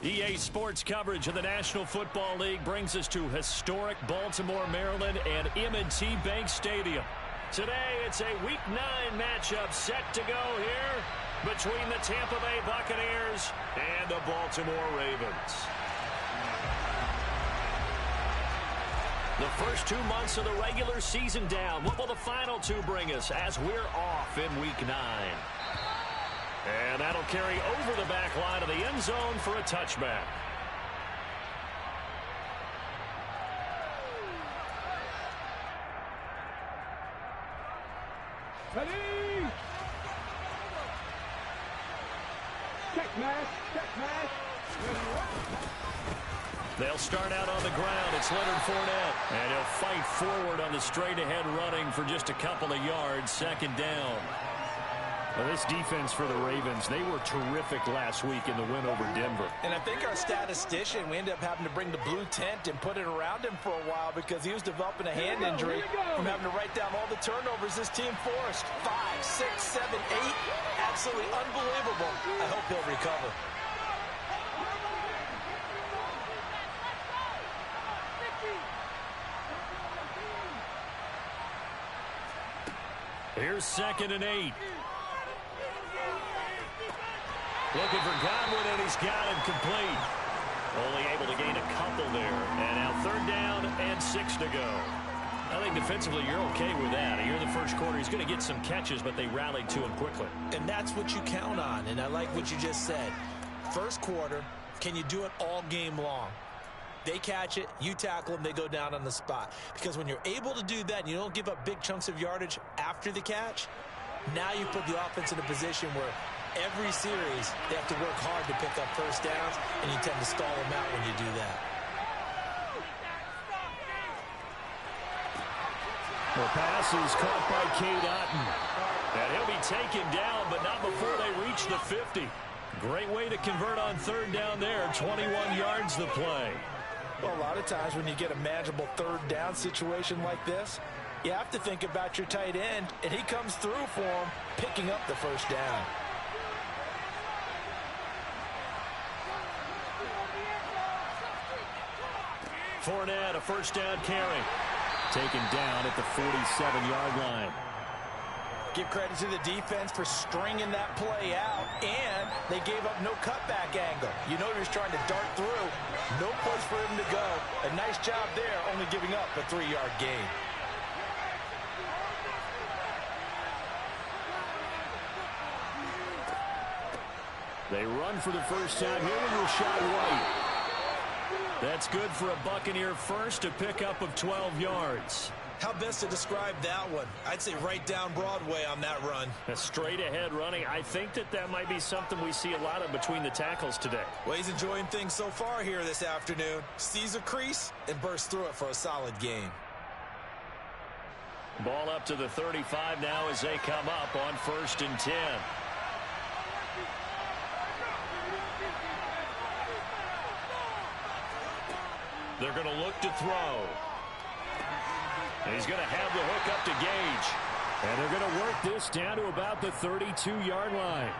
EA Sports coverage of the National Football League brings us to historic Baltimore, Maryland, and M&T Bank Stadium. Today, it's a Week 9 matchup set to go here between the Tampa Bay Buccaneers and the Baltimore Ravens. The first 2 months of the regular season down. What will the final two bring us as we're off in Week 9? And that'll carry over the back line of the end zone for a touchback. Ready? Check match, check match. They'll start out on the ground. It's Leonard Fournette. And he'll fight forward on the straight-ahead running for just a couple of yards. Second down. Well, this defense for the Ravens, they were terrific last week in the win over Denver. And I think our statistician, we ended up having to bring the blue tent and put it around him for a while because he was developing a hand injury from having to write down all the turnovers this team forced. 5, 6, 7, 8. Absolutely unbelievable. I hope he'll recover. Here's 2nd and 8. Looking for Godwin, and he's got him complete. Only able to gain a couple there. And now 3rd down and 6 to go. I think defensively you're okay with that. Here in the first quarter, he's going to get some catches, but they rallied to him quickly. And that's what you count on, and I like what you just said. First quarter, can you do it all game long? They catch it, you tackle them, they go down on the spot. Because when you're able to do that and you don't give up big chunks of yardage after the catch, now you put the offense in a position where every series they have to work hard to pick up first downs, and you tend to stall them out when you do that. The pass is caught by Cade Otton. And he'll be taken down, but not before they reach the 50. Great way to convert on 3rd down there. 21 yards the play. Well, a lot of times when you get a manageable 3rd down situation like this, you have to think about your tight end, and he comes through for him, picking up the first down. Fournette, a first down carry. Taken down at the 47-yard line. Give credit to the defense for stringing that play out, and they gave up no cutback angle. You know he was trying to dart through. No place for him to go. A nice job there, only giving up a 3-yard gain. They run for the first time here with Rachaad White. That's good for a Buccaneer first, to pick up of 12 yards. How best to describe that one? I'd say right down Broadway on that run. A straight-ahead running. I think that might be something we see a lot of between the tackles today. Well, he's enjoying things so far here this afternoon. Sees a crease and bursts through it for a solid game. Ball up to the 35 now as they come up on 1st and 10. They're going to look to throw. And he's going to have the hook up to Gage. And they're going to work this down to about the 32-yard line.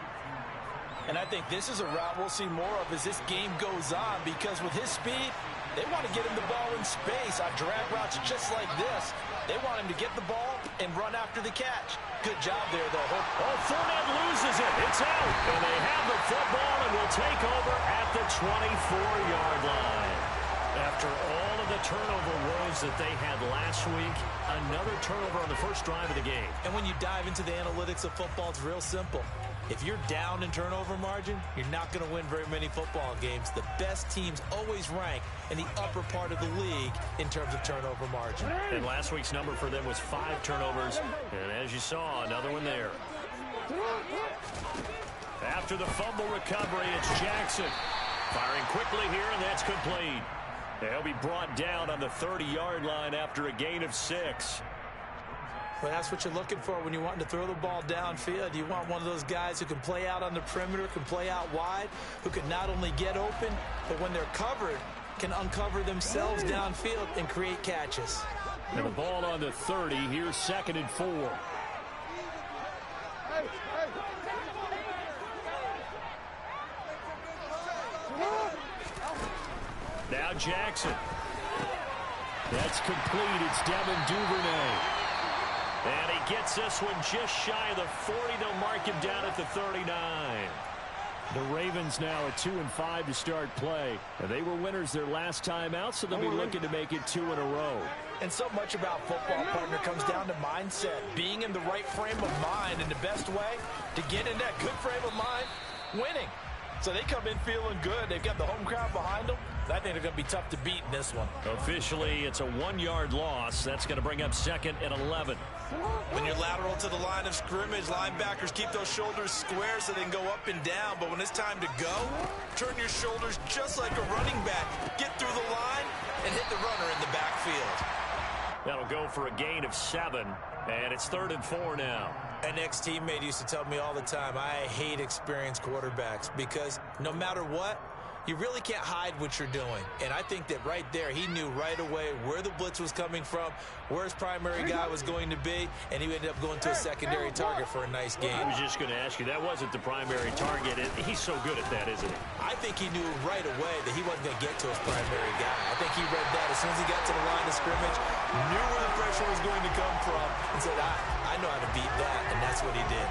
And I think this is a route we'll see more of as this game goes on, because with his speed, they want to get him the ball in space on drag routes just like this. They want him to get the ball and run after the catch. Good job there, though. Oh, Fournette loses it. It's out. And they have the football and will take over at the 24-yard line. After all of the turnover woes that they had last week, another turnover on the first drive of the game. And when you dive into the analytics of football, it's real simple. If you're down in turnover margin, you're not going to win very many football games. The best teams always rank in the upper part of the league in terms of turnover margin. And last week's number for them was 5 turnovers. And as you saw, another one there. After the fumble recovery, it's Jackson. Firing quickly here, and that's complete. They'll be brought down on the 30-yard line after a gain of 6. Well, that's what you're looking for when you want to throw the ball downfield. You want one of those guys who can play out on the perimeter, can play out wide, who can not only get open, but when they're covered, can uncover themselves downfield and create catches. And the ball on the 30. Here's 2nd and 4. Now Jackson. That's complete. It's Devin Duvernay. And he gets this one just shy of the 40. They'll mark him down at the 39. The Ravens now at 2-5 to start play. And they were winners their last time out, so they'll be looking to make it 2 in a row. And so much about football, partner, comes down to mindset. Being in the right frame of mind, and the best way to get in that good frame of mind, winning. So they come in feeling good. They've got the home crowd behind them. I think they're going to be tough to beat in this one. Officially, it's a 1-yard loss. That's going to bring up 2nd and 11. When you're lateral to the line of scrimmage, linebackers keep those shoulders square so they can go up and down. But when it's time to go, turn your shoulders just like a running back. Get through the line and hit the runner in the backfield. That'll go for a gain of 7, and it's 3rd and 4 now. An ex-teammate used to tell me all the time, I hate experienced quarterbacks because no matter what, you really can't hide what you're doing. And I think that right there, he knew right away where the blitz was coming from, where his primary guy was going to be, and he ended up going to a secondary target for a nice game. I was just going to ask you, that wasn't the primary target. He's so good at that, isn't he? I think he knew right away that he wasn't going to get to his primary guy. I think he read that as soon as he got to the line of scrimmage, knew where the pressure was going to come from, and said, I know how to beat that, and that's what he did.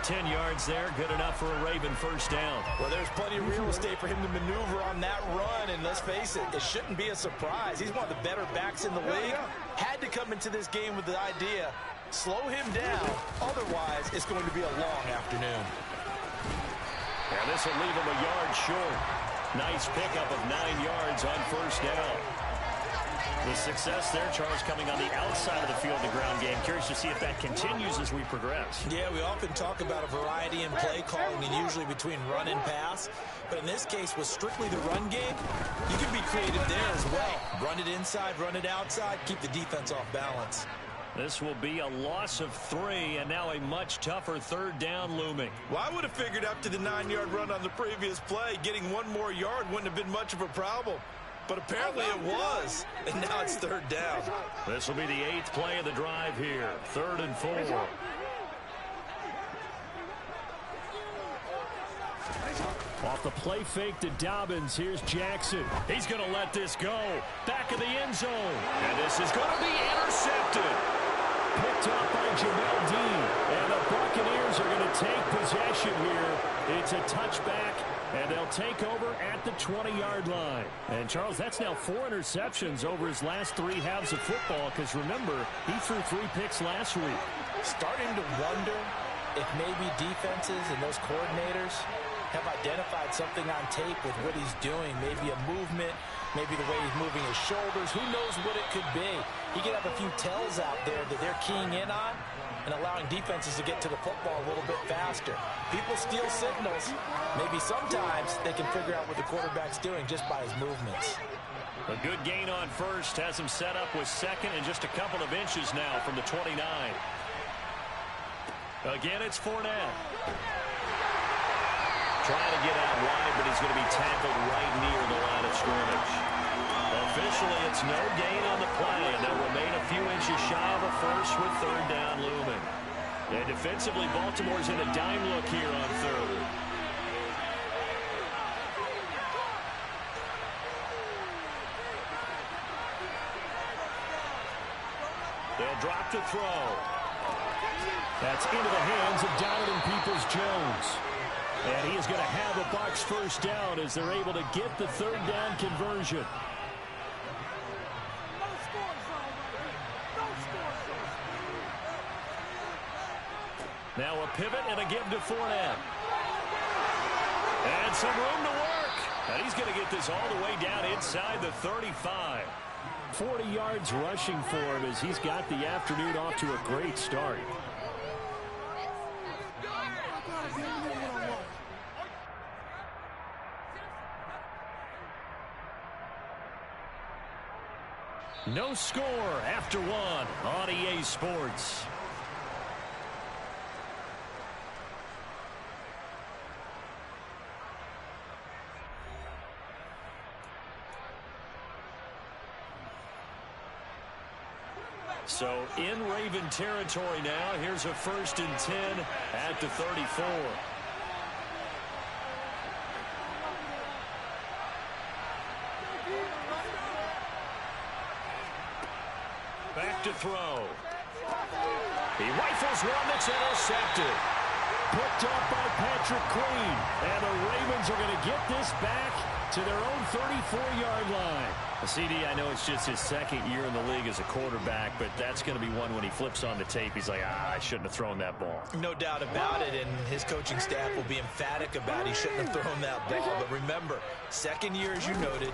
10 yards there, good enough for a Raven first down. Well, there's plenty of real estate for him to maneuver on that run, and let's face it, it shouldn't be a surprise. He's one of the better backs in the league. Had to come into this game with the idea, slow him down, otherwise it's going to be a long afternoon. And this will leave him a yard short. Nice pickup of 9 yards on first down. The success there, Charles, coming on the outside of the field, the ground game. Curious to see if that continues as we progress. Yeah, we often talk about a variety in play calling and usually between run and pass. But in this case, with strictly the run game, you can be creative there as well. Run it inside, run it outside, keep the defense off balance. This will be a loss of 3, and now a much tougher 3rd down looming. Well, I would have figured after the 9-yard run on the previous play, getting 1 more yard wouldn't have been much of a problem. But apparently it was, and now it's 3rd down. This will be the 8th play of the drive here, 3rd and 4. Off the play fake to Dobbins, here's Jackson. He's going to let this go. Back of the end zone. And this is going to be intercepted. Picked up by Jamel Dean. And the Buccaneers are going to take possession here. It's a touchback. And they'll take over at the 20-yard line. And, Charles, that's now 4 interceptions over his last 3 halves of football, because, remember, he threw 3 picks last week. Starting to wonder if maybe defenses and those coordinators have identified something on tape with what he's doing, maybe a movement, maybe the way he's moving his shoulders. Who knows what it could be? He could have a few tells out there that they're keying in on and allowing defenses to get to the football a little bit faster. People steal signals. Maybe sometimes they can figure out what the quarterback's doing just by his movements. A good gain on first has him set up with 2nd and just a couple of inches now from the 29. Again, it's Fournette. Trying to get out wide, but he's going to be tackled right near the line of scrimmage. Officially, it's no gain on the play, and they'll remain a few inches shy of a first with 3rd down looming. And defensively, Baltimore's in a dime look here on 3rd. They'll drop to throw. That's into the hands of Donovan Peoples-Jones. And he is going to have a Bucs first down as they're able to get the 3rd down conversion. Now a pivot and a give to Fournette. And some room to work. And he's going to get this all the way down inside the 35. 40 yards rushing for him as he's got the afternoon off to a great start. No score after 1 on EA Sports. So in Raven territory now. Here's a 1st and 10 at the 34. back to throw. He rifles one that's intercepted. Picked up by Patrick Queen. And the Ravens are going to get this back to their own 34-yard line. CD, I know it's just his second year in the league as a quarterback, but that's going to be one when he flips on the tape. He's like, I shouldn't have thrown that ball. No doubt about it, and his coaching staff will be emphatic about he shouldn't have thrown that ball. But remember, second year, as you noted,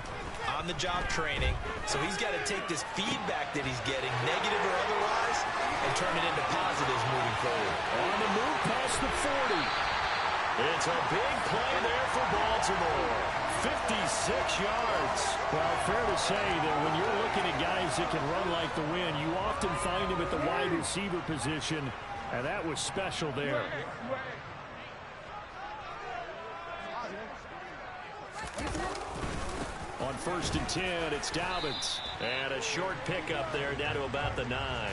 on-the-job training. So he's got to take this feedback that he's getting, negative or otherwise, and turn it into positives moving forward. On the move past the 40. It's a big play there for Baltimore. 56 yards. Well, fair to say that when you're looking at guys that can run like the wind, you often find them at the wide receiver position, and that was special there. On 1st and 10, it's Dobbins. And a short pickup there down to about the 9.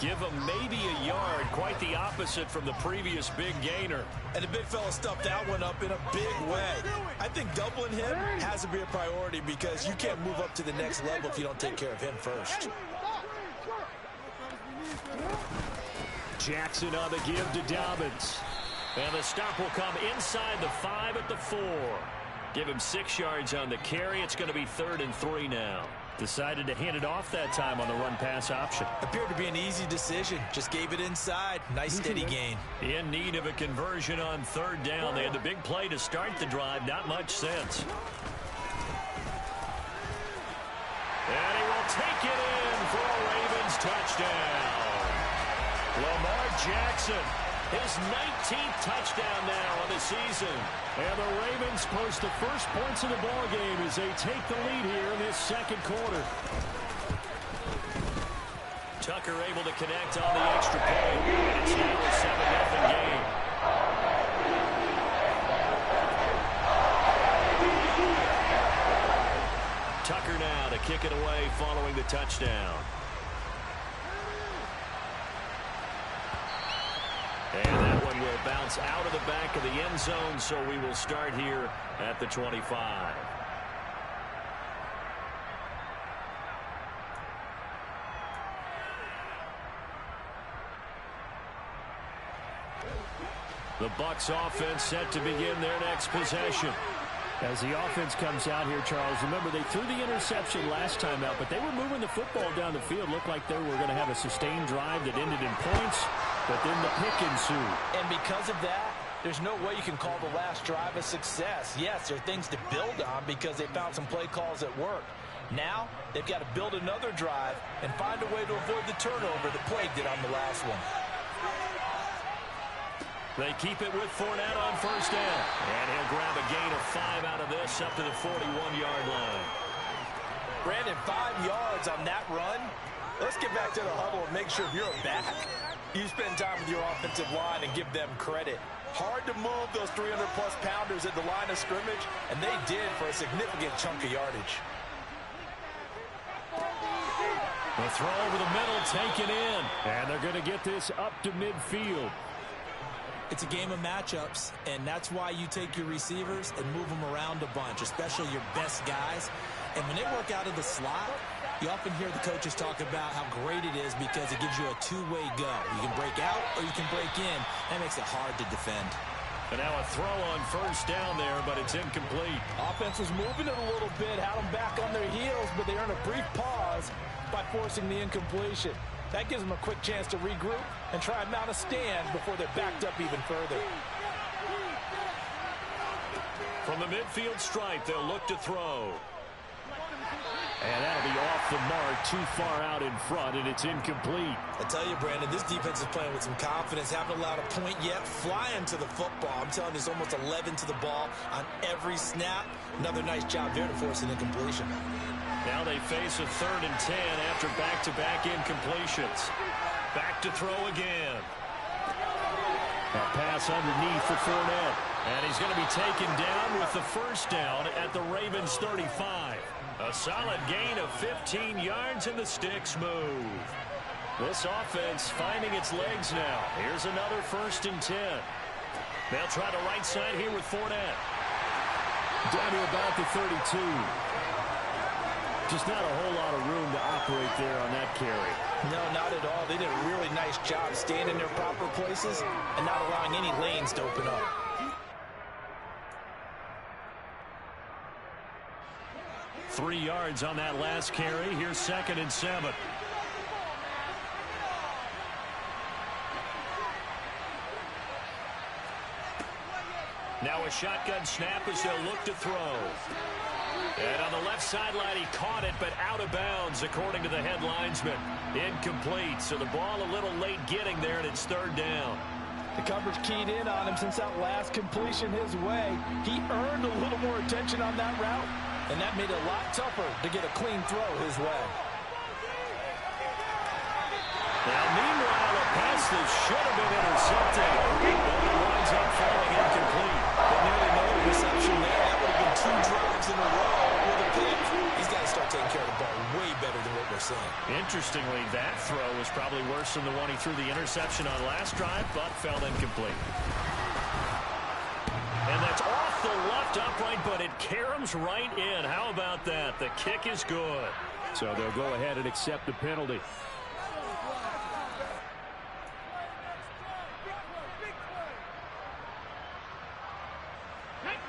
Give him maybe a yard, quite the opposite from the previous big gainer. And the big fella stuffed that one up in a big way. I think doubling him has to be a priority because you can't move up to the next level if you don't take care of him first. Jackson on the give to Dobbins. And the stop will come inside the 5 at the 4. Give him 6 yards on the carry. It's going to be 3rd and 3 now. Decided to hand it off that time on the run-pass option. Appeared to be an easy decision. Just gave it inside. Nice, steady gain. In need of a conversion on 3rd down. They had the big play to start the drive. Not much sense. And he will take it in for a Ravens touchdown. Lamar Jackson, his 19th touchdown now on the season. And the Ravens post the first points of the ball game as they take the lead here in this second quarter. Tucker able to connect on the extra point. And it's now a 7-0 game. Tucker now to kick it away following the touchdown. And that one will bounce out of the back of the end zone, so we will start here at the 25. The Bucs offense set to begin their next possession. As the offense comes out here, Charles, remember they threw the interception last time out, but they were moving the football down the field. Looked like they were going to have a sustained drive that ended in points, but then the pick ensued. And because of that, there's no way you can call the last drive a success. Yes, there are things to build on because they found some play calls that work. Now, they've got to build another drive and find a way to avoid the turnover that plagued it on the last one. They keep it with Fournette on 1st down. And he'll grab a gain of 5 out of this up to the 41-yard line. Brandon, 5 yards on that run. Let's get back to the huddle and make sure you're back. You spend time with your offensive line and give them credit. Hard to move those 300-plus pounders at the line of scrimmage, and they did for a significant chunk of yardage. The throw over the middle taken in. And they're going to get this up to midfield. It's a game of matchups, and that's why you take your receivers and move them around a bunch, especially your best guys. And when they work out of the slot, you often hear the coaches talk about how great it is because it gives you a two-way go. You can break out or you can break in. That makes it hard to defend. And now a throw on 1st down there, but it's incomplete. Offense was moving it a little bit, had them back on their heels, but they earned a brief pause by forcing the incompletion. That gives them a quick chance to regroup and try and mount a stand before they're backed up even further. From the midfield stripe, they'll look to throw. And that'll be off the mark, too far out in front, and it's incomplete. I tell you, Brandon, this defense is playing with some confidence. Haven't allowed a point yet. Flying to the football. I'm telling you, there's almost 11 to the ball on every snap. Another nice job there to force an incompletion. Now they face a 3rd and 10 after back-to-back incompletions. Back to throw again. A pass underneath for Fournette. And he's going to be taken down with the 1st down at the Ravens 35. A solid gain of 15 yards and the sticks move. This offense finding its legs now. Here's another 1st and 10. They'll try the right side here with Fournette. Down to about the 32. Just not a whole lot of room to operate there on that carry. No, not at all. They did a really nice job staying in their proper places and not allowing any lanes to open up. Three yards on that last carry. Here's 2nd and 7. Now a shotgun snap as they'll look to throw. And on the left sideline, he caught it, but out of bounds, according to the head linesman. Incomplete, so the ball a little late getting there, and it's 3rd down. The coverage keyed in on him since that last completion his way. He earned a little more attention on that route, and that made it a lot tougher to get a clean throw his way. Now, meanwhile, a pass that should have been intercepted. But it winds up falling incomplete. But nearly no reception there. That would have been 2 drives in a row with a pick. He's got to start taking care of the ball way better than what we're seeing. Interestingly, that throw was probably worse than the one he threw the interception on last drive, but fell incomplete. And that's off the left upright, but it caroms right in. How about that? The kick is good. So they'll go ahead and accept the penalty.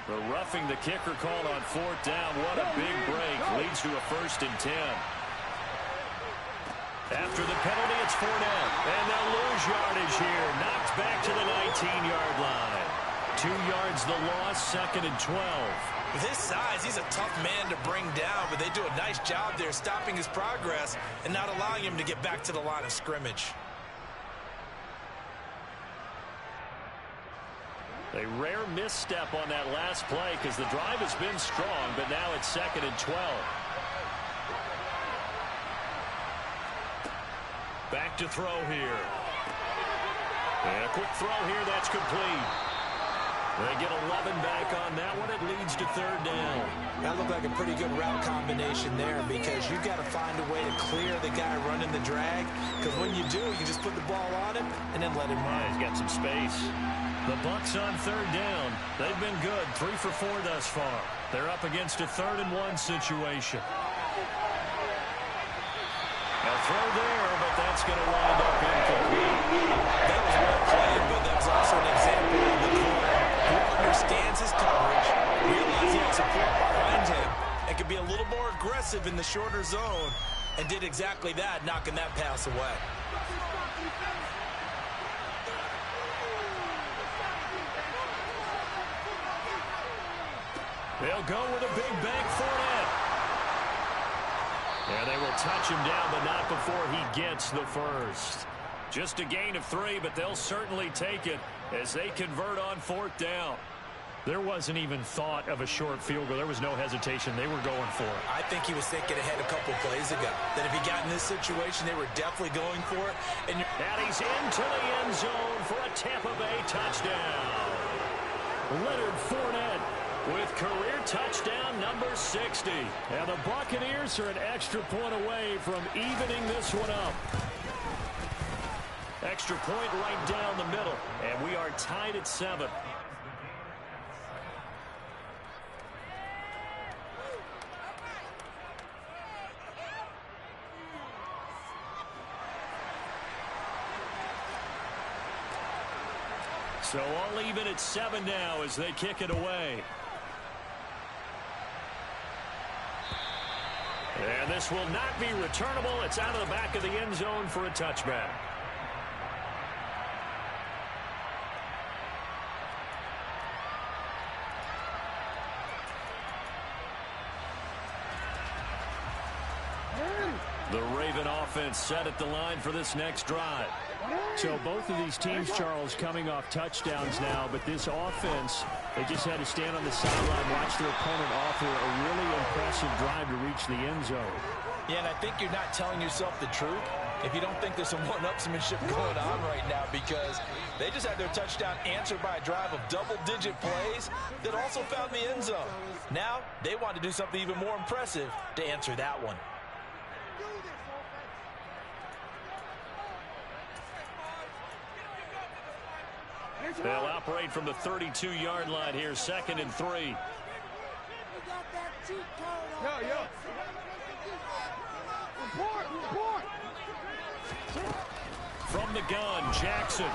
The roughing the kicker called on 4th down. What a big break. Leads to a 1st and 10. After the penalty, it's Fournette. And they'll lose yardage here. Knocked back to the 19-yard line. 2 yards the loss, 2nd and 12. With his size, he's a tough man to bring down, but they do a nice job there stopping his progress and not allowing him to get back to the line of scrimmage. A rare misstep on that last play because the drive has been strong, but now it's 2nd and 12. Back to throw here. And a quick throw here, that's complete. They get 11 back on that one. It leads to 3rd down. That looked like a pretty good route combination there because you've got to find a way to clear the guy running the drag, because when you do, you just put the ball on him and then let him run. Yeah, he's got some space. The Bucs on 3rd down. They've been good, 3 for 4 thus far. They're up against a 3rd and 1 situation. They'll throw there, but that's going to wind up incomplete. That was well played, but that was also an example of the corner who understands his coverage, realizes he has support behind him, and can be a little more aggressive in the shorter zone, and did exactly that, knocking that pass away. They'll go with a big bank Fournette. And they will touch him down, but not before he gets the first. Just a gain of 3, but they'll certainly take it as they convert on 4th down. There wasn't even thought of a short field goal. There was no hesitation. They were going for it. I think he was thinking ahead a couple plays ago. That if he got in this situation, they were definitely going for it. And he's into the end zone for a Tampa Bay touchdown. Leonard Fournette with career touchdown number 60. And the Buccaneers are an extra point away from evening this one up. Extra point right down the middle. And we are tied at 7. So all even at 7 now as they kick it away. And this will not be returnable. It's out of the back of the end zone for a touchback. The Raven offense set at the line for this next drive. So both of these teams, Charles, coming off touchdowns now, but this offense, they just had to stand on the sideline, watch their opponent offer a really impressive drive to reach the end zone. Yeah, and I think you're not telling yourself the truth if you don't think there's some one-upsmanship going on right now, because they just had their touchdown answered by a drive of double-digit plays that also found the end zone. Now they want to do something even more impressive to answer that one. They'll operate from the 32-yard line here, 2nd and 3. From the gun, Jackson.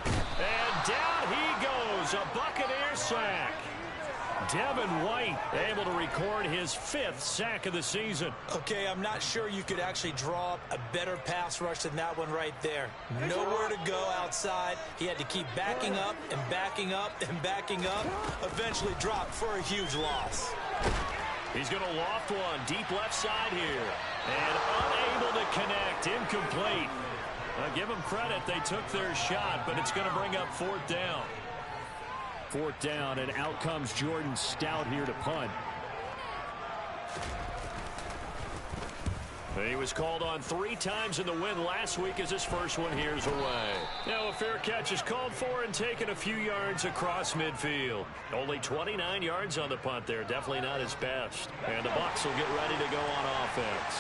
And down he goes, a Buccaneer sack. Devin White able to record his 5th sack of the season. Okay, I'm not sure you could actually draw up a better pass rush than that one right there. Nowhere to go outside. He had to keep backing up and backing up and backing up. Eventually dropped for a huge loss. He's going to loft one deep left side here. And unable to connect. Incomplete. Give them credit. They took their shot, but it's going to bring up 4th down. 4th down, and out comes Jordan Stout here to punt. He was called on 3 times in the win last week as his first one here's away. Now a fair catch is called for and taken a few yards across midfield. Only 29 yards on the punt there. Definitely not his best. And the Bucs will get ready to go on offense.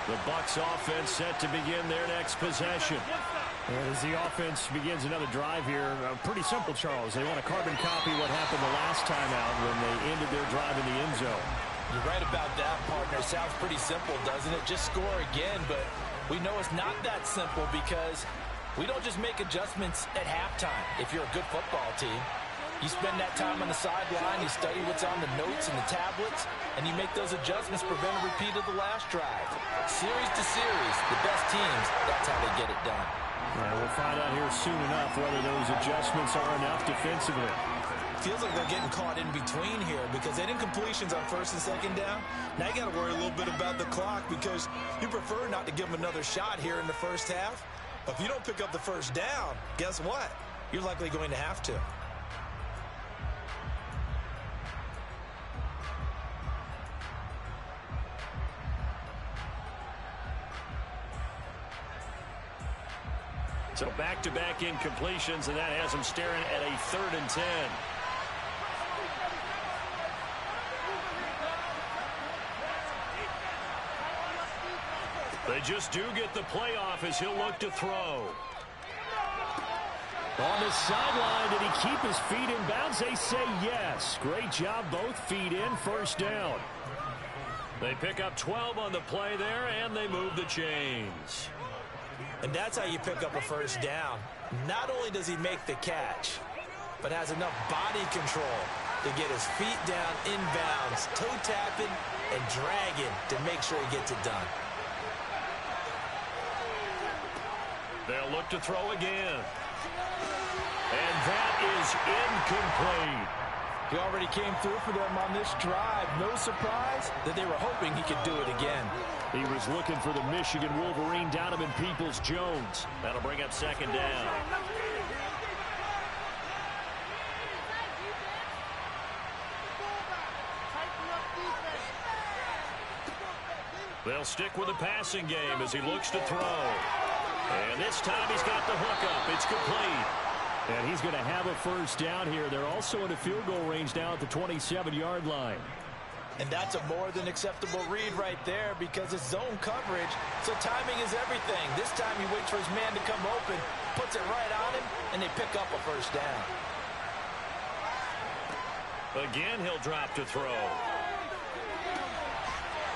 The Bucs offense set to begin their next possession. As the offense begins another drive here, pretty simple, Charles. They want to carbon copy what happened the last time out when they ended their drive in the end zone. You're right about that, partner. Sounds pretty simple, doesn't it? Just score again, but we know it's not that simple because we don't just make adjustments at halftime if you're a good football team. You spend that time on the sideline, you study what's on the notes and the tablets, and you make those adjustments, prevent a repeat of the last drive. Series to series, the best teams, that's how they get it done. Yeah, we'll find out here soon enough whether those adjustments are enough defensively. Feels like they're getting caught in between here because they didn't completions on 1st and 2nd down. Now you got to worry a little bit about the clock because you prefer not to give them another shot here in the first half. But if you don't pick up the 1st down, guess what? You're likely going to have to. So back-to-back incompletions, and that has them staring at a 3rd and 10. They just do get the playoff as he'll look to throw. On the sideline, did he keep his feet in bounds? They say yes. Great job, both feet in, 1st down. They pick up 12 on the play there, and they move the chains. And that's how you pick up a 1st down. Not only does he make the catch, but has enough body control to get his feet down inbounds, toe tapping and dragging to make sure he gets it done. They'll look to throw again. And that is incomplete. He already came through for them on this drive. No surprise that they were hoping he could do it again. He was looking for the Michigan Wolverine, Donovan Peoples-Jones. That'll bring up 2nd down. They'll stick with the passing game as he looks to throw. And this time he's got the hook up. It's complete. And he's going to have a 1st down here. They're also in the field goal range now at the 27-yard line. And that's a more than acceptable read right there because it's zone coverage, so timing is everything. This time he waits for his man to come open, puts it right on him, and they pick up a 1st down. Again, he'll drop to throw.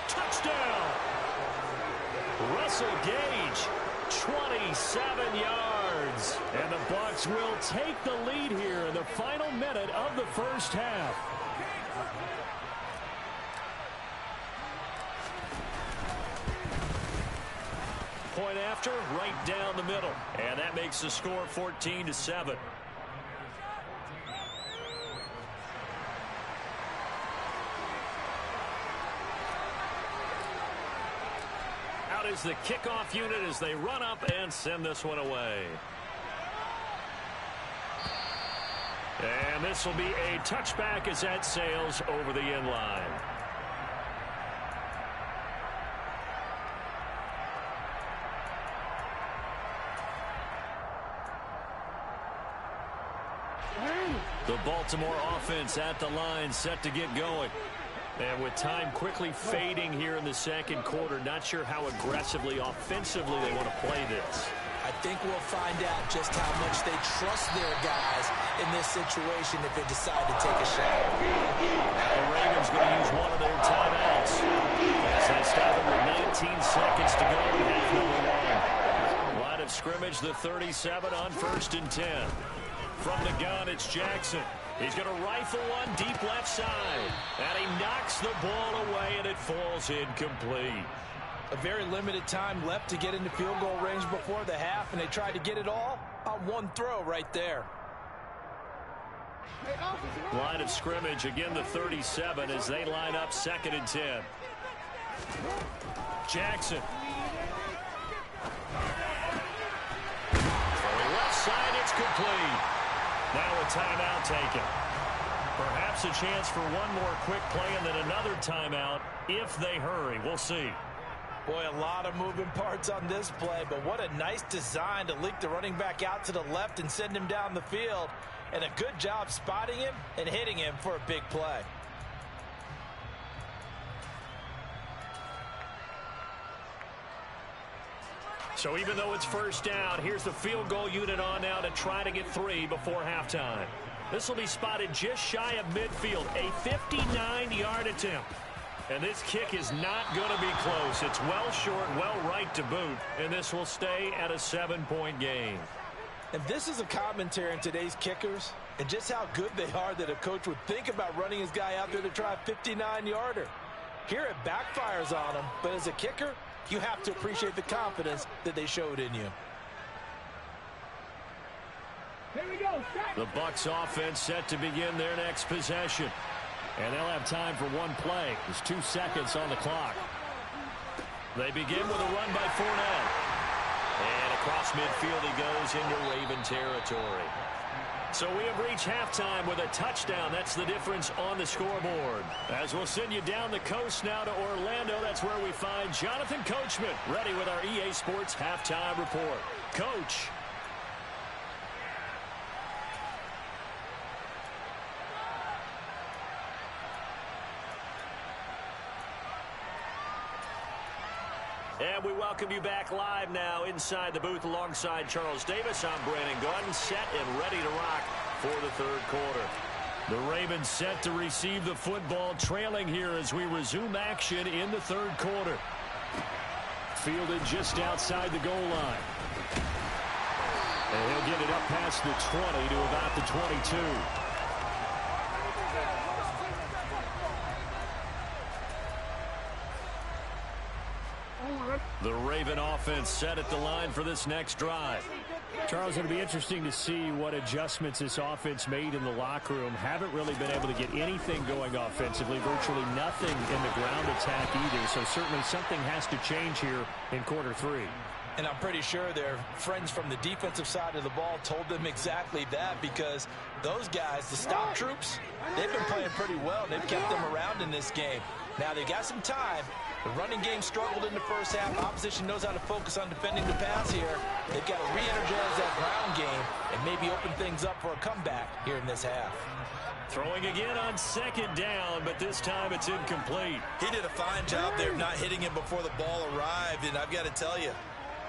Touchdown! Russell Gage, 27 yards. And the Bucs will take the lead here in the final minute of the 1st half. Point after, right down the middle. And that makes the score 14-7. Out is the kickoff unit as they run up and send this one away. And this will be a touchback as that sails over the end line. The Baltimore offense at the line, set to get going. And with time quickly fading here in the 2nd quarter, not sure how aggressively, offensively they want to play this. I think we'll find out just how much they trust their guys in this situation if they decide to take a shot. The Ravens going to use one of their timeouts as they stop it with the 37 on 1st and 10. From the gun, it's Jackson. He's going to rifle one deep left side. And he knocks the ball away, and it falls incomplete. A very limited time left to get into field goal range before the half, and they tried to get it all on one throw right there. Line of scrimmage, again the 37 as they line up 2nd and 10. Jackson. Throwing left side, it's complete. Now a timeout taken. Perhaps a chance for one more quick play and then another timeout if they hurry. We'll see. Boy, a lot of moving parts on this play, but what a nice design to leak the running back out to the left and send him down the field. And a good job spotting him and hitting him for a big play. So even though it's first down, here's the field goal unit on now to try to get 3 before halftime. This will be spotted just shy of midfield, a 59-yard attempt. And this kick is not going to be close. It's well short, well right to boot, and this will stay at a 7-point game. And this is a commentary on today's kickers and just how good they are that a coach would think about running his guy out there to try a 59-yarder. Here it backfires on him, but as a kicker, you have to appreciate the confidence that they showed in you. Here we go. The Bucs offense set to begin their next possession. And they'll have time for one play. There's 2 seconds on the clock. They begin with a run by Fournette. And across midfield he goes into Raven territory. So we have reached halftime with a touchdown. That's the difference on the scoreboard. As we'll send you down the coast now to Orlando, that's where we find Jonathan Coachman ready with our EA Sports halftime report. Coach. And we welcome you back live now inside the booth alongside Charles Davis. I'm Brandon Gaudin, set and ready to rock for the third quarter. The Ravens set to receive the football, trailing here as we resume action in the third quarter. Fielded just outside the goal line. And he'll get it up past the 20 to about the 22. The Raven offense set at the line for this next drive. Charles, it'll be interesting to see what adjustments this offense made in the locker room. Haven't really been able to get anything going offensively, virtually nothing in the ground attack either. So certainly something has to change here in quarter 3. And I'm pretty sure their friends from the defensive side of the ball told them exactly that, because those guys, the stop troops, they've been playing pretty well. They've kept them around in this game. Now they got some time. The running game struggled in the first half. Opposition knows how to focus on defending the pass here. They've got to re-energize that ground game and maybe open things up for a comeback here in this half. Throwing again on 2nd down, but this time it's incomplete. He did a fine job there of not hitting him before the ball arrived, and I've got to tell you,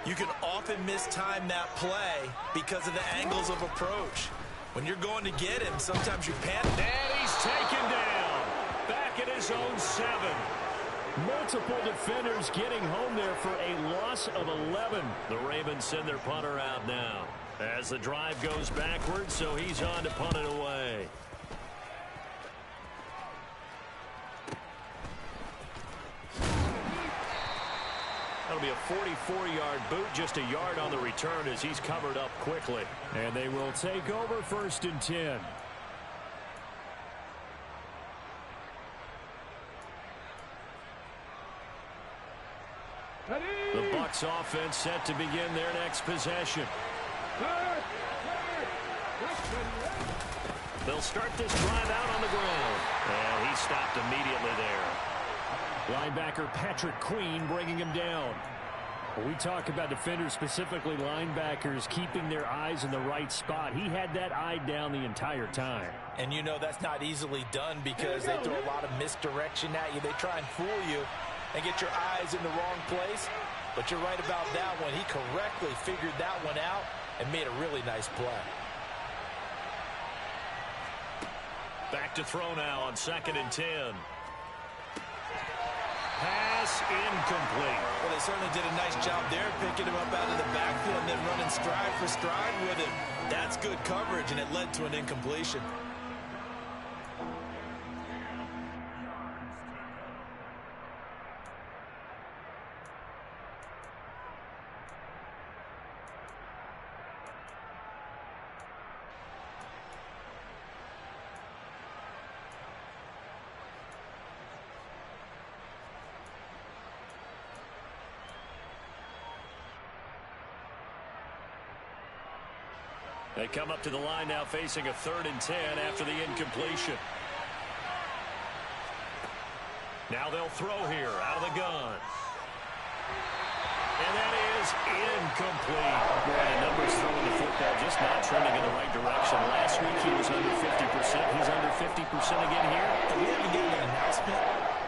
you can often mistime that play because of the angles of approach. When you're going to get him, sometimes you panic. And he's taken down. Back at his own 7. Multiple defenders getting home there for a loss of 11. The Ravens send their punter out now as the drive goes backwards, so he's on to punt it away. That'll be a 44-yard boot, just a yard on the return as he's covered up quickly. And they will take over 1st and 10. The Bucs offense set to begin their next possession. They'll start this drive out on the ground. And he stopped immediately there. Linebacker Patrick Queen bringing him down. When we talk about defenders, specifically linebackers, keeping their eyes in the right spot, he had that eye down the entire time. And you know that's not easily done because they throw a lot of misdirection at you. They try and fool you and get your eyes in the wrong place. But you're right about that one. He correctly figured that one out and made a really nice play. Back to throw now on 2nd and 10. pass incomplete. Well, they certainly did a nice job there, picking him up out of the backfield and then running stride for stride with him. That's good coverage, and it led to an incompletion. They come up to the line now facing a 3rd and 10 after the incompletion. Now they'll throw here out of the gun. And that is incomplete. Boy, the numbers throwing the football just not trending in the right direction. Last week he was under 50%. He's under 50% again here. And we haven't gotten an announcement,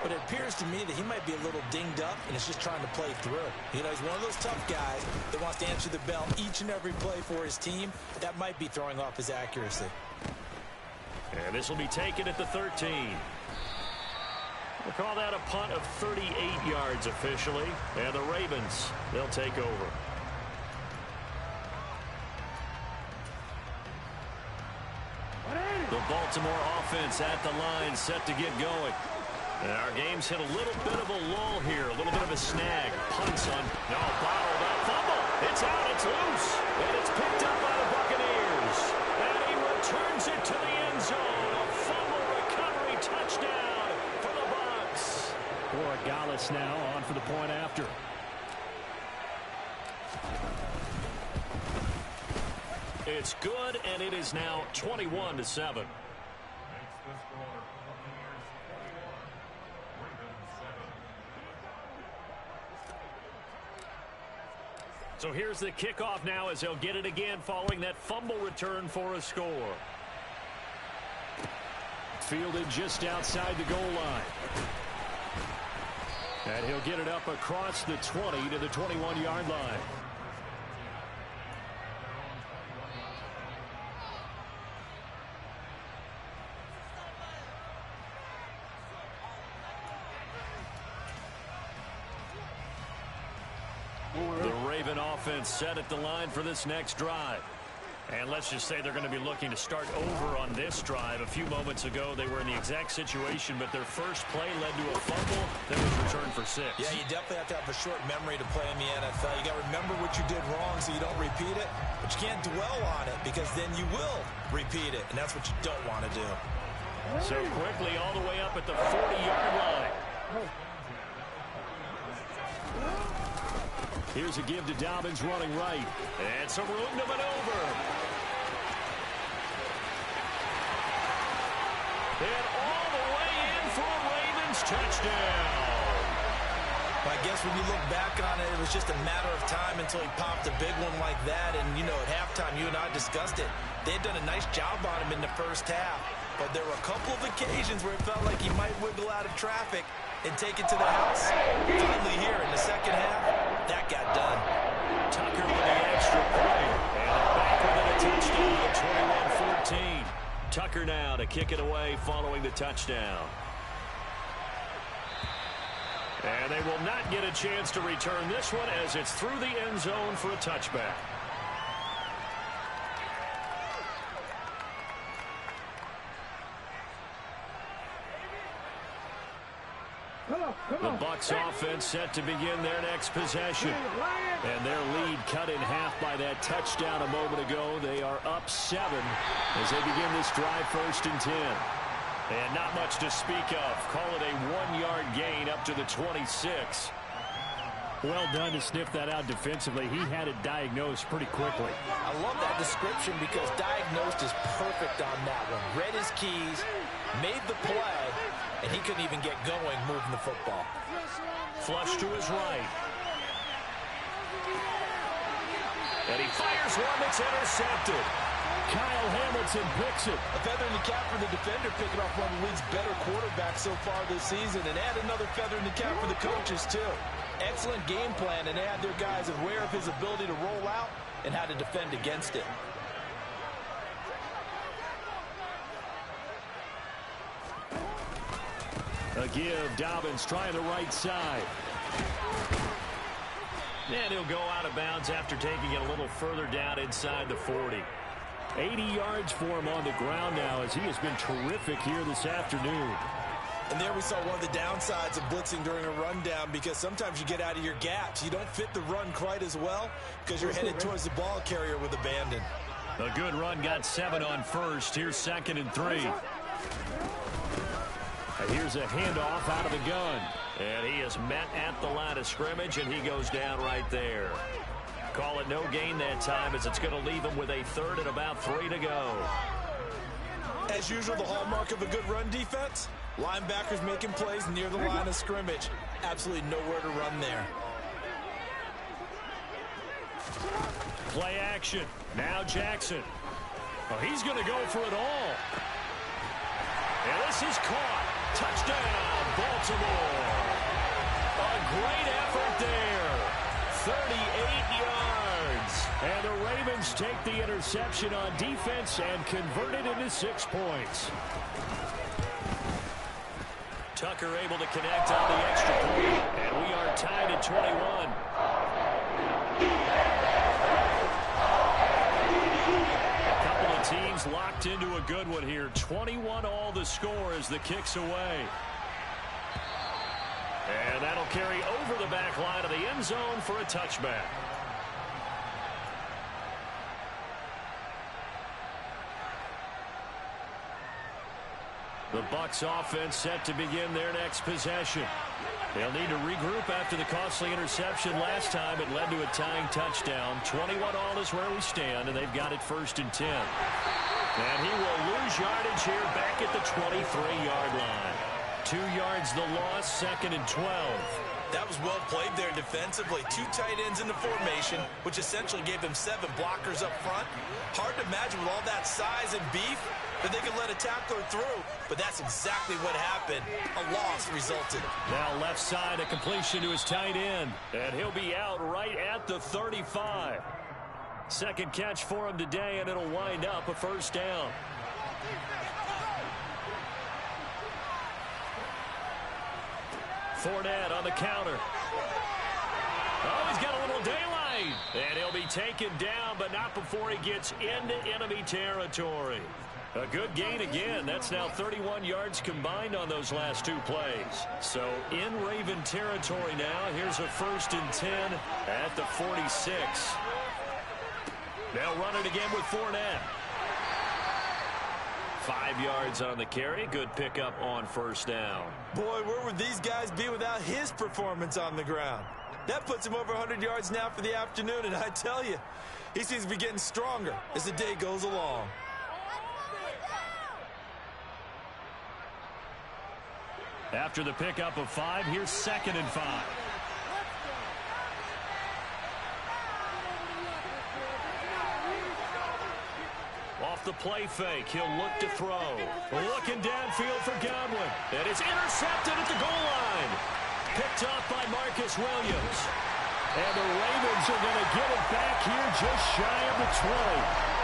but it appears to me that he might be a little dinged up and is just trying to play through. You know, he's one of those tough guys that wants to answer the bell each and every play for his team. That might be throwing off his accuracy. And this will be taken at the 13. We'll call that a punt of 38 yards officially. And the Ravens, they'll take over. The Baltimore offense at the line, set to get going. And our game's hit a little bit of a lull here, a little bit of a snag. Punts on, no, bottled up, fumble. It's out, it's loose, and it's picked up by the Buccaneers. And he returns it to the end zone. A fumble recovery touchdown for the Bucs. Borregales now on for the point after. It's good, and it is now 21-7. So here's the kickoff now as they'll get it again following that fumble return for a score. Fielded just outside the goal line. And he'll get it up across the 20 to the 21-yard line. Offense set at the line for this next drive. And let's just say they're going to be looking to start over on this drive. A few moments ago, they were in the exact situation, but their first play led to a fumble that was returned for 6. Yeah, you definitely have to have a short memory to play in the NFL. You got to remember what you did wrong so you don't repeat it, but you can't dwell on it because then you will repeat it, and that's what you don't want to do. So quickly all the way up at the 40-yard line. Here's a give to Dobbins running right. And some room to maneuver. And all the way in for a Ravens touchdown. I guess when you look back on it, it was just a matter of time until he popped a big one like that. And, you know, at halftime, you and I discussed it. They had done a nice job on him in the first half. But there were a couple of occasions where it felt like he might wiggle out of traffic and take it to the house. Finally here in the second half, that got done. Tucker with the extra point. And back with it, a touchdown, 21-14. Tucker now to kick it away following the touchdown. And they will not get a chance to return this one as it's through the end zone for a touchback. The Bucs offense set to begin their next possession. And their lead cut in half by that touchdown a moment ago. They are up 7 as they begin this drive 1st and 10. And not much to speak of. Call it a 1-yard gain up to the 26. Well done to sniff that out defensively. He had it diagnosed pretty quickly. I love that description because diagnosed is perfect on that one. Read his keys, made the play, and he couldn't even get going moving the football. Flush to his right. And he fires one that's intercepted. Kyle Hamilton picks it. A feather in the cap for the defender, picking off one of the league's better quarterbacks so far this season, and add another feather in the cap for the coaches, too. Excellent game plan, and they had their guys aware of his ability to roll out and how to defend against it. A give, Dobbins trying the right side. And he'll go out of bounds after taking it a little further down inside the 40. 80 yards for him on the ground now as he has been terrific here this afternoon. And there we saw one of the downsides of blitzing during a rundown, because sometimes you get out of your gaps. You don't fit the run quite as well because you're headed towards the ball carrier with abandon. A good run, got 7 on first. Here's 2nd and 3. And here's a handoff out of the gun. And he is met at the line of scrimmage, and he goes down right there. Call it no gain that time, as it's going to leave him with a 3rd and about 3 to go. As usual, the hallmark of a good run defense, linebackers making plays near the line of scrimmage. Absolutely nowhere to run there. Play action. Now Jackson. Oh, he's going to go for it all. And this is caught. Touchdown, Baltimore. A great effort there. 38 yards. And the Ravens take the interception on defense and convert it into 6 points. Tucker able to connect on the extra point. And we are tied at 21. Teams locked into a good one here. 21 all the score as the kick's away. And that'll carry over the back line of the end zone for a touchback. The Bucs offense set to begin their next possession. They'll need to regroup after the costly interception last time. It led to a tying touchdown. 21 all is where we stand, and they've got it 1st and 10. And he will lose yardage here back at the 23-yard line. 2 yards the loss, 2nd and 12. That was well played there defensively. 2 tight ends in the formation, which essentially gave them 7 blockers up front. Hard to imagine with all that size and beef that they could let a tackler through, but that's exactly what happened. A loss resulted. Now left side, a completion to his tight end, and he'll be out right at the 35. Second catch for him today, and it'll wind up a 1st down. Fournette on the counter. Oh, he's got a little daylight. And he'll be taken down, but not before he gets into enemy territory. A good gain again. That's now 31 yards combined on those last 2 plays. So in Raven territory now. Here's a 1st and 10 at the 46. They'll run it again with Fournette. 5 yards on the carry. Good pickup on 1st down. Boy, where would these guys be without his performance on the ground? That puts him over 100 yards now for the afternoon, and I tell you, he seems to be getting stronger as the day goes along. After the pickup of 5, here's 2nd and 5. Off the play fake, he'll look to throw. Looking downfield for Godwin. And it's intercepted at the goal line. Picked up by Marcus Williams. And the Ravens are going to get it back here just shy of the 20.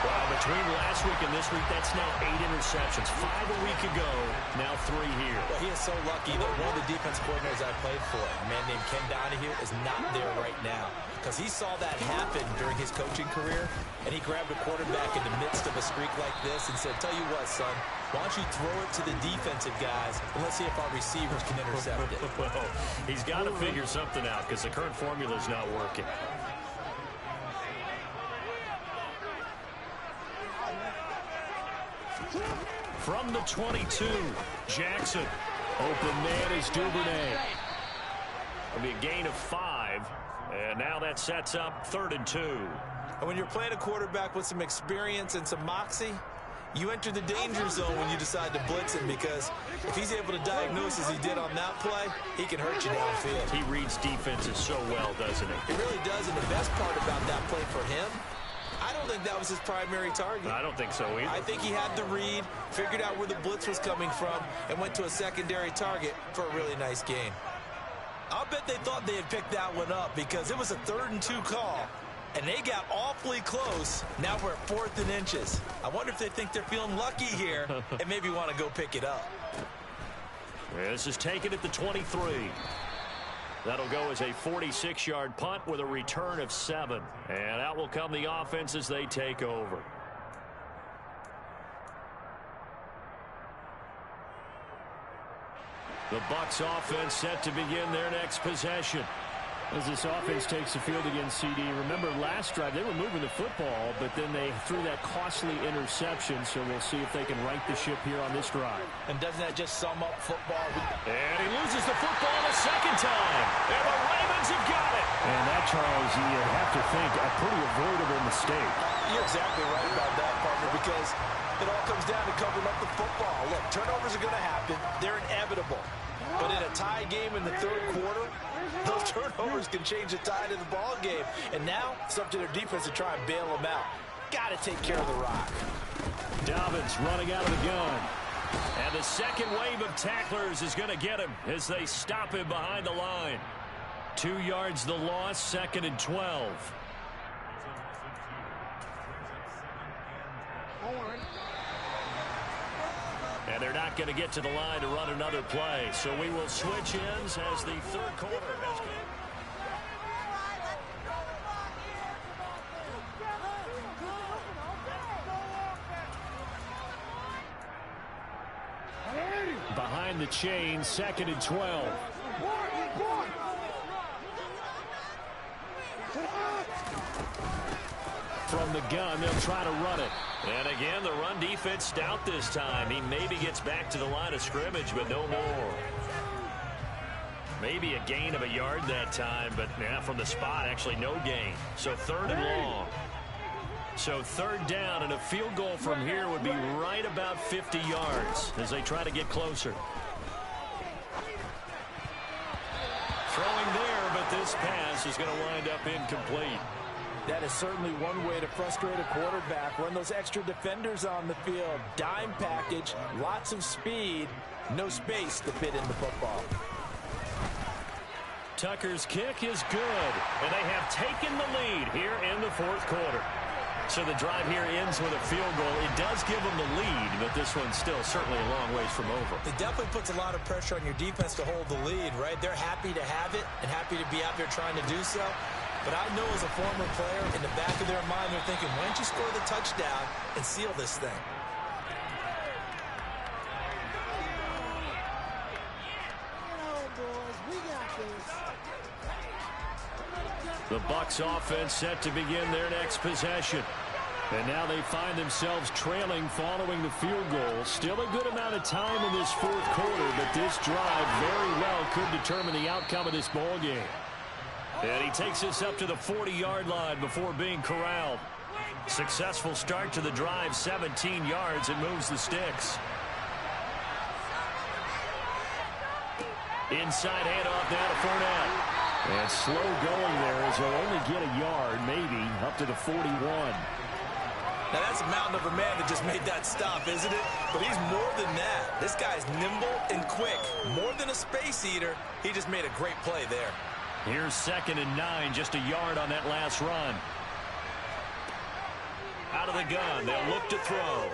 Well, between last week and this week, that's now 8 interceptions. 5 a week ago, now 3 here. Well, he is so lucky that one of the defense coordinators I played for, a man named Ken Donahue, is not there right now. Because he saw that happen during his coaching career, and he grabbed a quarterback in the midst of a streak like this and said, tell you what, son, why don't you throw it to the defensive guys, and let's see if our receivers can intercept it. Well, he's got to figure something out because the current formula is not working. From the 22, Jackson. Open man is Duvernay. It'll be a gain of 5. And now that sets up 3rd and 2. And when you're playing a quarterback with some experience and some moxie, you enter the danger zone when you decide to blitz him, because if he's able to diagnose as he did on that play, he can hurt you downfield. He reads defenses so well, doesn't he? He really does, and the best part about that play for him, I don't think that was his primary target. I don't think so either. I think he had the read, figured out where the blitz was coming from, and went to a secondary target for a really nice gain. I'll bet they thought they had picked that one up because it was a 3rd and 2 call, and they got awfully close. Now we're at 4th and inches. I wonder if they think they're feeling lucky here and maybe want to go pick it up. This is taken at the 23. That'll go as a 46-yard punt with a return of 7. And out will come the offense as they take over. The Bucs offense set to begin their next possession. As this offense takes the field against CD, remember last drive they were moving the football, but then they threw that costly interception, so we'll see if they can right the ship here on this drive. And doesn't that just sum up football? And he loses the football a second time. And the Ravens have got it. And that, Charles, you have to think a pretty avoidable mistake. You're exactly right about that, partner, because it all comes down to covering up the football. Look, turnovers are going to happen. They're inevitable. But in a tie game in the third quarter, those turnovers can change the tide of the ball game. And now it's up to their defense to try and bail them out. Got to take care of the rock. Dobbins running out of the gun. And the second wave of tacklers is going to get him as they stop him behind the line. 2 yards the loss, 2nd and 12. And they're not going to get to the line to run another play. So we will switch ends as the third quarter has come. Behind the chain, 2nd and 12. From the gun, they'll try to run it. And again, the run defense stout this time. He maybe gets back to the line of scrimmage, but no more. Maybe a gain of a yard that time, but yeah, from the spot, actually no gain. So 3rd and long. So 3rd down, and a field goal from here would be right about 50 yards as they try to get closer. Throwing there, but this pass is going to wind up incomplete. That is certainly one way to frustrate a quarterback. Run those extra defenders on the field. Dime package, lots of speed, no space to fit in the football. Tucker's kick is good, and they have taken the lead here in the 4th quarter. So the drive here ends with a field goal. It does give them the lead, but this one's still certainly a long ways from over. It definitely puts a lot of pressure on your defense to hold the lead, right? They're happy to have it and happy to be out there trying to do so. But I know as a former player, in the back of their mind, they're thinking, why don't you score the touchdown and seal this thing? The Bucs offense set to begin their next possession. And now they find themselves trailing following the field goal. Still a good amount of time in this 4th quarter, but this drive very well could determine the outcome of this ball game. And he takes us up to the 40-yard line before being corralled. Successful start to the drive, 17 yards, and moves the sticks. Inside handoff down to Fournette. And slow going there as he'll only get a yard, maybe, up to the 41. Now, that's a mountain of a man that just made that stop, isn't it? But he's more than that. This guy's nimble and quick. More than a space eater, he just made a great play there. Here's 2nd and 9, just a yard on that last run. Out of the gun, they'll look to throw.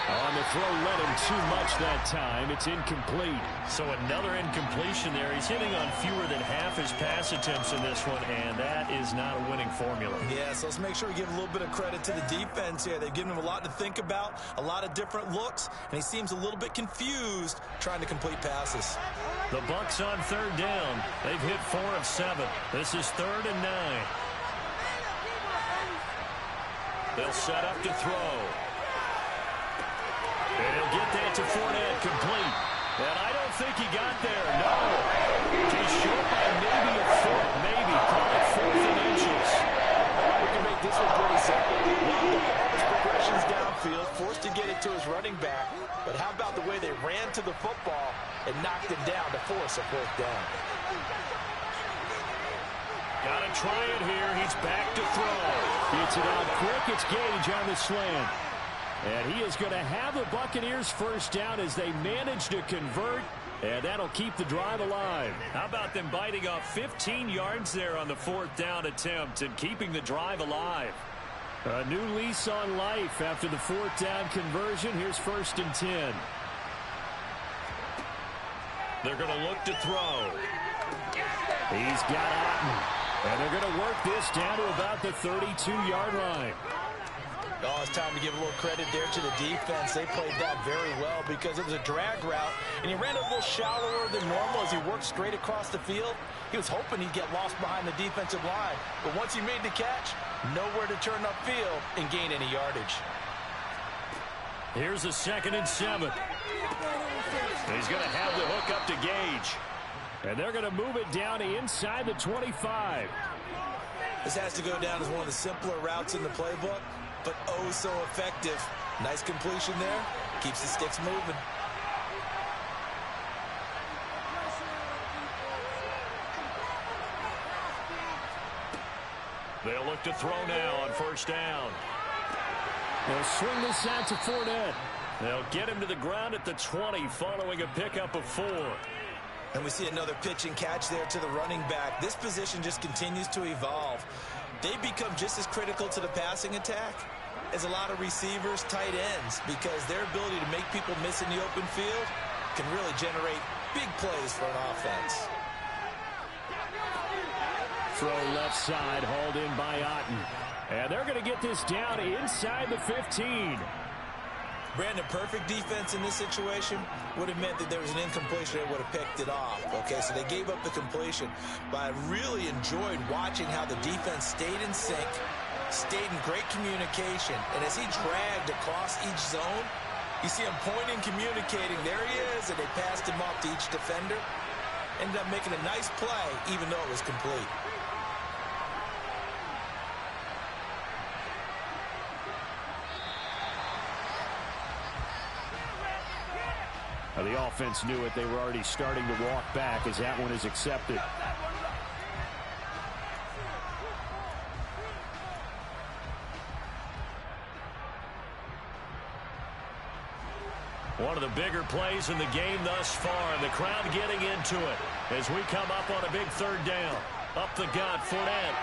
On the throw, led him too much that time. It's incomplete. So another incompletion there. He's hitting on fewer than half his pass attempts in this one, and that is not a winning formula. Yeah, so let's make sure we give a little bit of credit to the defense here. They've given him a lot to think about, a lot of different looks, and he seems a little bit confused trying to complete passes. The Bucs on 3rd down. They've hit 4 of 7. This is 3rd and 9. They'll set up to throw. And he'll get that to Fournette, complete. And I don't think he got there, no. He's short by maybe a foot, maybe. Call it 4th and inches. We can make this one pretty simple. His progressions downfield, forced to get it to his running back. But how about the way they ran to the football and knocked it down to force a 4th down? Got to try it here. He's back to throw. Gets it out quick. It's Gage on the slant. And he is going to have the Buccaneers 1st down as they manage to convert, and that'll keep the drive alive. How about them biting off 15 yards there on the 4th down attempt and keeping the drive alive? A new lease on life after the 4th down conversion. Here's 1st and 10. They're going to look to throw. He's got Otten. And they're going to work this down to about the 32-yard line. Oh, it's time to give a little credit there to the defense. They played that very well because it was a drag route, and he ran a little shallower than normal as he worked straight across the field. He was hoping he'd get lost behind the defensive line, but once he made the catch, nowhere to turn upfield and gain any yardage. Here's a 2nd and 7. He's going to have the hook up to Gage. And they're going to move it down inside the 25. This has to go down as one of the simpler routes in the playbook, but oh so effective. Nice completion there. Keeps the sticks moving. They'll look to throw now on 1st down. They'll swing this out to Fournette. They'll get him to the ground at the 20 following a pickup of 4. And we see another pitch and catch there to the running back. This position just continues to evolve. They become just as critical to the passing attack as a lot of receivers, tight ends, because their ability to make people miss in the open field can really generate big plays for an offense. Throw left side, hauled in by Otten. And they're going to get this down inside the 15. Brandon, perfect defense in this situation would have meant that there was an incompletion that would have picked it off. Okay, so they gave up the completion. But I really enjoyed watching how the defense stayed in sync, stayed in great communication. And as he dragged across each zone, you see him pointing, communicating. There he is, and they passed him off to each defender. Ended up making a nice play, even though it was complete. The offense knew it. They were already starting to walk back as that one is accepted. One of the bigger plays in the game thus far. The crowd getting into it as we come up on a big 3rd down. Up the gut, Fournette.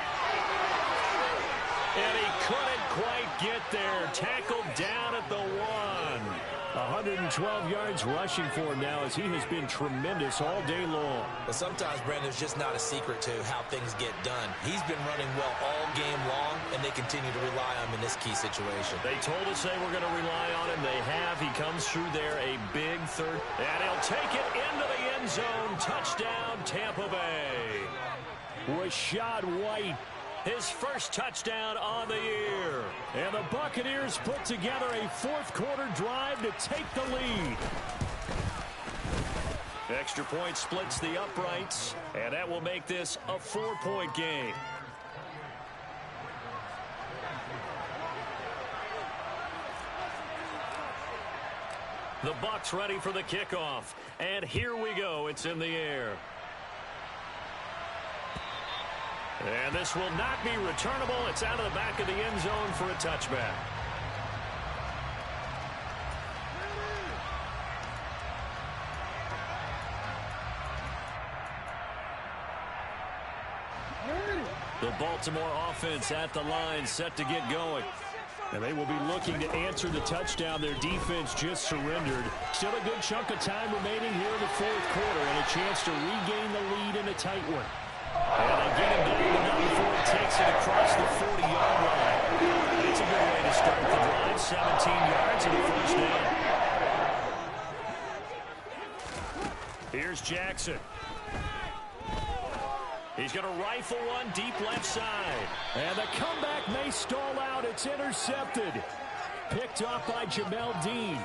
And he couldn't quite get there. Tackled down at the 1. 112 yards rushing for him now as he has been tremendous all day long. But sometimes, Brandon, there's just not a secret to how things get done. He's been running well all game long, and they continue to rely on him in this key situation. They told us they were going to rely on him. They have. He comes through there, a big 3rd. And he'll take it into the end zone. Touchdown, Tampa Bay. Rashad White. His first touchdown on the year. And the Buccaneers put together a 4th quarter drive to take the lead. Extra point splits the uprights, and that will make this a 4-point game. The Bucs ready for the kickoff. And here we go. It's in the air. And this will not be returnable. It's out of the back of the end zone for a touchback. The Baltimore offense at the line, set to get going. And they will be looking to answer the touchdown their defense just surrendered. Still a good chunk of time remaining here in the 4th quarter and a chance to regain the lead in a tight one. And they get him down to number 4. He takes it across the 40-yard line. It's a good way to start the drive. 17 yards and a 1st down. Here's Jackson. He's going to rifle one deep left side. And the comeback may stall out. It's intercepted. Picked off by Jamel Dean.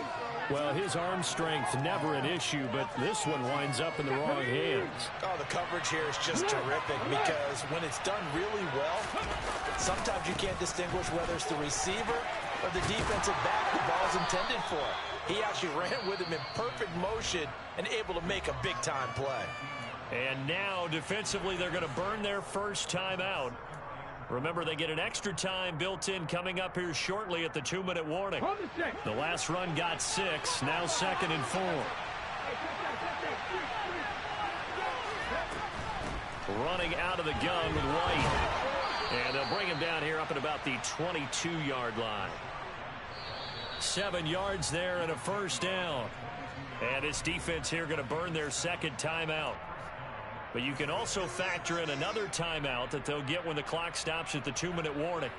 Well, his arm strength never an issue, but this one winds up in the wrong hands. Oh, the coverage here is just terrific because when it's done really well, sometimes you can't distinguish whether it's the receiver or the defensive back the ball's intended for. He actually ran with him in perfect motion and able to make a big-time play. And now, defensively, they're going to burn their first time out. Remember, they get an extra time built in coming up here shortly at the 2-minute warning. The last run got 6, now 2nd and 4. Running out of the gun with White. And they'll bring him down here up at about the 22-yard line. 7 yards there and a 1st down. And this defense here going to burn their second timeout. But you can also factor in another timeout that they'll get when the clock stops at the 2-minute warning.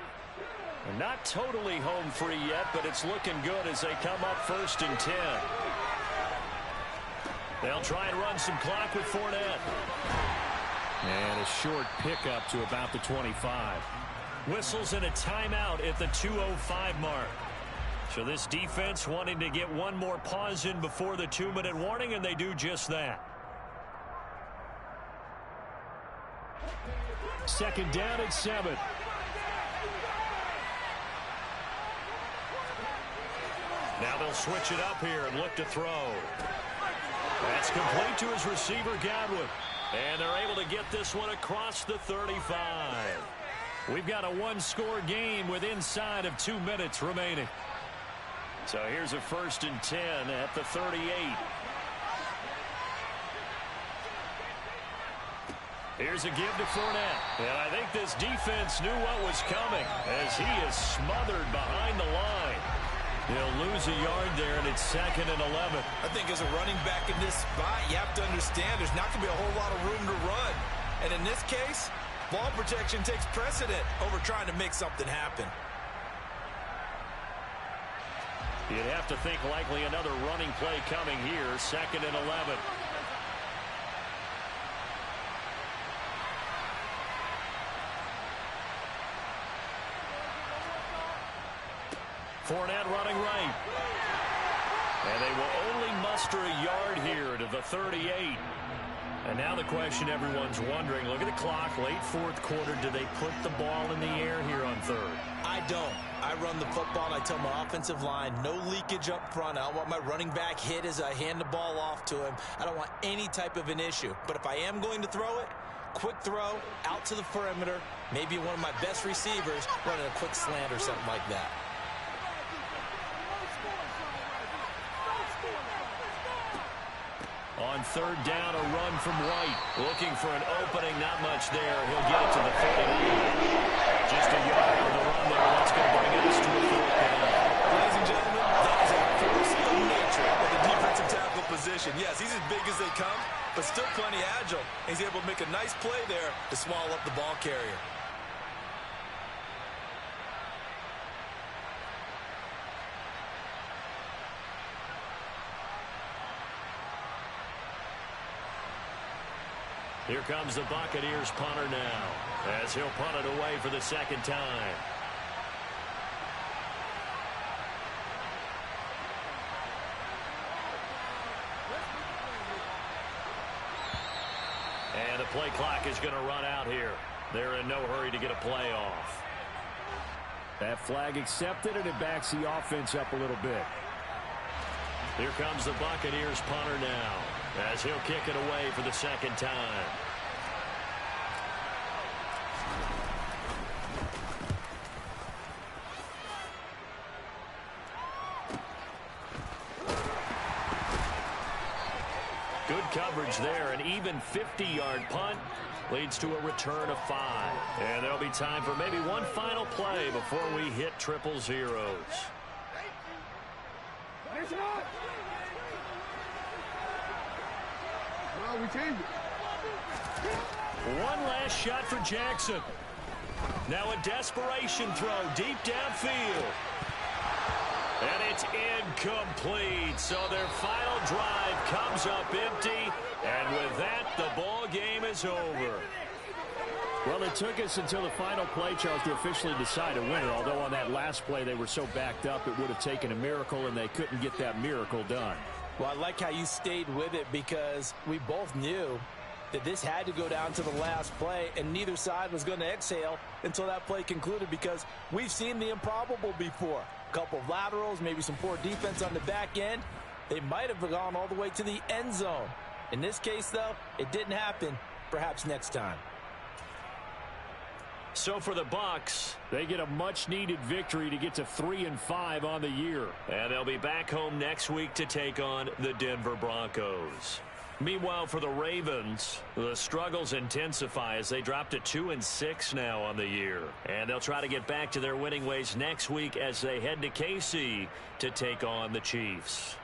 And not totally home free yet, but it's looking good as they come up 1st and 10. They'll try and run some clock with Fournette. And a short pickup to about the 25. Whistles and a timeout at the 2:05 mark. So this defense wanting to get one more pause in before the 2-minute warning, and they do just that. 2nd down and 7. Now they'll switch it up here and look to throw. That's complete to his receiver, Godwin. And they're able to get this one across the 35. We've got a one-score game with inside of 2 minutes remaining. So here's a 1st and 10 at the 38. Here's a give to Fournette. And I think this defense knew what was coming as he is smothered behind the line. He'll lose a yard there, and it's 2nd and 11. I think as a running back in this spot, you have to understand there's not going to be a whole lot of room to run. And in this case, ball protection takes precedent over trying to make something happen. You'd have to think likely another running play coming here, 2nd and 11. Fournette running right. And they will only muster a yard here to the 38. And now the question everyone's wondering, look at the clock, late 4th quarter, do they put the ball in the air here on 3rd? I don't. I run the football, and I tell my offensive line, no leakage up front. I don't want my running back hit as I hand the ball off to him. I don't want any type of an issue. But if I am going to throw it, quick throw, out to the perimeter, maybe one of my best receivers running a quick slant or something like that. On 3rd down, a run from White. Looking for an opening, not much there. He'll get it to the 49. Just a yard on the run there. That's going to bring us to a 4th down. Ladies and gentlemen, that is a force of nature of the defensive tackle position. Yes, he's as big as they come, but still plenty agile. He's able to make a nice play there to swallow up the ball carrier. Here comes the Buccaneers punter now, as he'll punt it away for the 2nd time. And the play clock is going to run out here. They're in no hurry to get a play off. That flag accepted, and it backs the offense up a little bit. Here comes the Buccaneers punter now, as he'll kick it away for the 2nd time. Good coverage there. An even 50-yard punt leads to a return of 5. And there'll be time for maybe one final play before we hit 000. We changed it. One last shot for Jackson. Now a desperation throw deep downfield. And it's incomplete. So their final drive comes up empty. And with that, the ball game is over. Well, it took us until the final play, Charles, to officially decide a winner. Although on that last play they were so backed up, it would have taken a miracle, and they couldn't get that miracle done. Well, I like how you stayed with it because we both knew that this had to go down to the last play, and neither side was going to exhale until that play concluded because we've seen the improbable before. A couple of laterals, maybe some poor defense on the back end. They might have gone all the way to the end zone. In this case, though, it didn't happen. Perhaps next time. So for the Bucs, they get a much-needed victory to get to 3-5 on the year. And they'll be back home next week to take on the Denver Broncos. Meanwhile, for the Ravens, the struggles intensify as they drop to 2-6 now on the year. And they'll try to get back to their winning ways next week as they head to KC to take on the Chiefs.